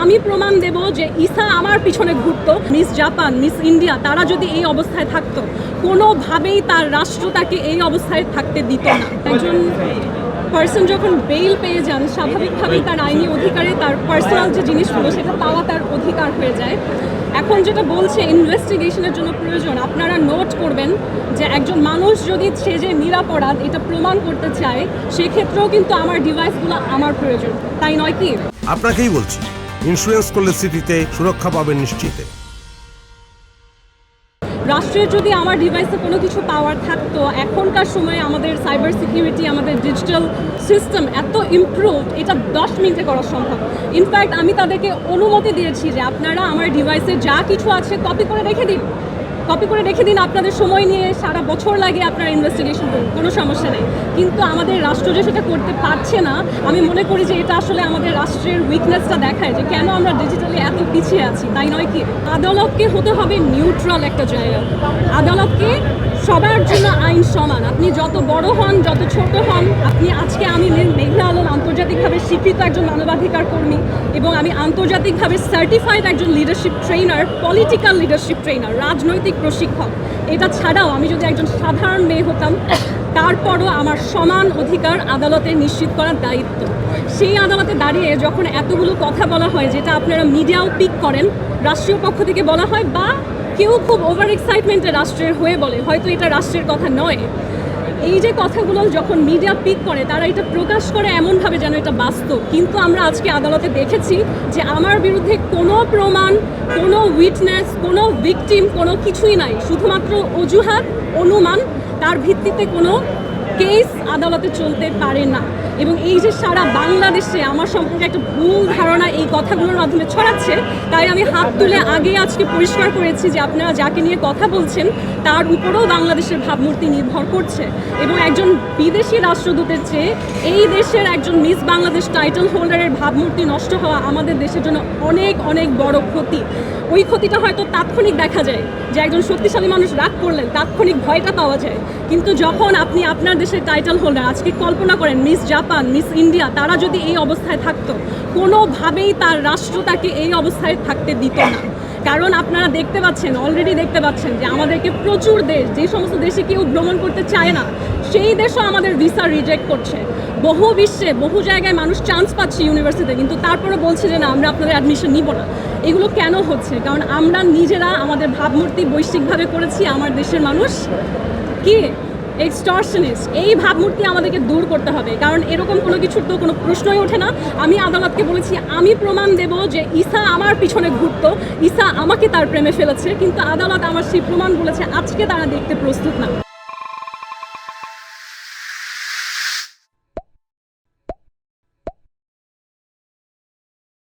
আমি প্রমাণ দেব যে ঈসা আমার পিছনে ঘুরতো। মিস জাপান, মিস ইন্ডিয়া তারা যদি এই অবস্থায় থাকতো, কোনোভাবেই তার রাষ্ট্র তাকে এই অবস্থায় থাকতে দিত না। একজন পার্সন যখন বেইল পেয়ে যান, স্বাভাবিকভাবেই তার আইনি অধিকারে তার পার্সোনাল যে জিনিসগুলো সেটা পাওয়া তার অধিকার হয়ে যায়। এখন যেটা বলছে ইনভেস্টিগেশনের জন্য প্রয়োজন, আপনারা নোট করবেন যে একজন মানুষ যদি সে যে নিরাপরাধ এটা প্রমাণ করতে চায়, সেক্ষেত্রেও কিন্তু আমার ডিভাইসগুলো আমার প্রয়োজন, তাই নয় কি? আপনাকেই বলছি, ইন্স্যুরেন্স করলে সিটিতে সুরক্ষা পাবেন নিশ্চিত। রাষ্ট্রের যদি আমার ডিভাইসে কোনো কিছু পাওয়ার থাকতো, এখনকার সময়ে আমাদের সাইবার সিকিউরিটি, আমাদের ডিজিটাল সিস্টেম এত ইমপ্রুভড, এটা 10 মিনিটে করা সম্ভব। ইনফ্যাক্ট আমি তাদেরকে অনুমতি দিয়েছি যে আপনারা আমার ডিভাইসে যা কিছু আছে কপি করে রেখে দিন, আপনাদের সময় নিয়ে সারা বছর লাগে আপনারা ইনভেস্টিগেশন করুন, কোনো সমস্যা নেই। কিন্তু আমাদের রাষ্ট্র যে সেটা করতে পারছে না, আমি মনে করি যে এটা আসলে আমাদের রাষ্ট্রের উইকনেসটা দেখায় যে কেন আমরা ডিজিটালি এত পিছিয়ে আছি, তাই নয় কি? আদালতকে হতে হবে নিউট্রাল একটা জায়গা। আদালতকে সবার জন্য আইন সমান। আপনি যত বড় হন, যত ছোট হন, আমি মেঘনা আলম আন্তর্জাতিকভাবে স্বীকৃত একজন মানবাধিকার কর্মী এবং আমি আন্তর্জাতিকভাবে সার্টিফাইড একজন leadership trainer, political leadership trainer, রাজনৈতিক প্রশিক্ষক। এটা ছাড়াও আমি যদি একজন সাধারণ মেয়ে হতাম, তারপরও আমার সমান অধিকার আদালতে নিশ্চিত করার দায়িত্ব। সেই আদালতে দাঁড়িয়ে যখন এতগুলো কথা বলা হয়, যেটা আপনারা মিডিয়াও পিক করেন, রাষ্ট্রীয় পক্ষ থেকে বলা হয় বা কেউ খুব ওভার এক্সাইটমেন্টে রাষ্ট্রের হয়ে বলে, হয়তো এটা রাষ্ট্রের কথা নয়। এই যে কথাগুলো যখন মিডিয়া পিক করে, তারা এটা প্রকাশ করে এমনভাবে যেন এটা বাস্তব। কিন্তু আমরা আজকে আদালতে দেখেছি যে আমার বিরুদ্ধে কোনো প্রমাণ, কোনো উইটনেস, কোনো ভিকটিম, কোনো কিছুই নাই। শুধুমাত্র অজুহাত, অনুমান, তার ভিত্তিতে কোনো কেস আদালতে চলতে পারে না। এবং এই যে সারা বাংলাদেশে আমার সম্পর্কে একটা ভুল ধারণা এই কথাগুলোর মাধ্যমে ছড়াচ্ছে, তাই আমি হাত তুলে আগে আজকে পরিষ্কার করেছি যে আপনারা যাকে নিয়ে কথা বলছেন তার উপরেও বাংলাদেশের ভাবমূর্তি নির্ভর করছে। এবং একজন বিদেশি রাষ্ট্রদূতের চেয়ে এই দেশের একজন মিস বাংলাদেশ টাইটেল হোল্ডারের ভাবমূর্তি নষ্ট হওয়া আমাদের দেশের জন্য অনেক অনেক বড় ক্ষতি। ওই ক্ষতিটা হয়তো তাৎক্ষণিক দেখা যায়, যে একজন শক্তিশালী মানুষ রাগ করলেন, তাৎক্ষণিক ভয়টা পাওয়া যায়। কিন্তু যখন আপনি আপনার দেশের টাইটেল হোল্ডার, আজকে কল্পনা করেন মিস জাপান, মিস ইন্ডিয়া তারা যদি এই অবস্থায় থাকতো, কোনোভাবেই তার রাষ্ট্র তাকে এই অবস্থায় থাকতে দিত না। কারণ আপনারা দেখতে পাচ্ছেন, অলরেডি দেখতে পাচ্ছেন যে আমাদেরকে প্রচুর দেশ, যে সমস্ত দেশে কেউ ভ্রমণ করতে চায় না, সেই দেশও আমাদের ভিসা রিজেক্ট করছে। বহু বিশ্বে, বহু জায়গায় মানুষ চান্স পাচ্ছে ইউনিভার্সিটিতে, কিন্তু তারপরে বলছে যে না, আমরা আপনাদের অ্যাডমিশন নিব না। এগুলো কেন হচ্ছে? কারণ আমরা নিজেরা আমাদের ভাবমূর্তি বৈশ্বিকভাবে করেছি। আমার দেশের মানুষ কি এক্সটর্শনিস্ট, এই ভাবমূর্তি আমাদেরকে দূর করতে হবে। কারণ এরকম কোনো কিছুর তো কোনো প্রশ্নই ওঠে না। আমি আদালতকে বলেছি আমি প্রমাণ দেব যে ঈসা আমার পিছনে ঘুরতো, ঈসা আমাকে তার প্রেমে ফেলেছে, কিন্তু আদালত আমার সেই প্রমাণ বলেছে আজকে তারা দেখতে প্রস্তুত না।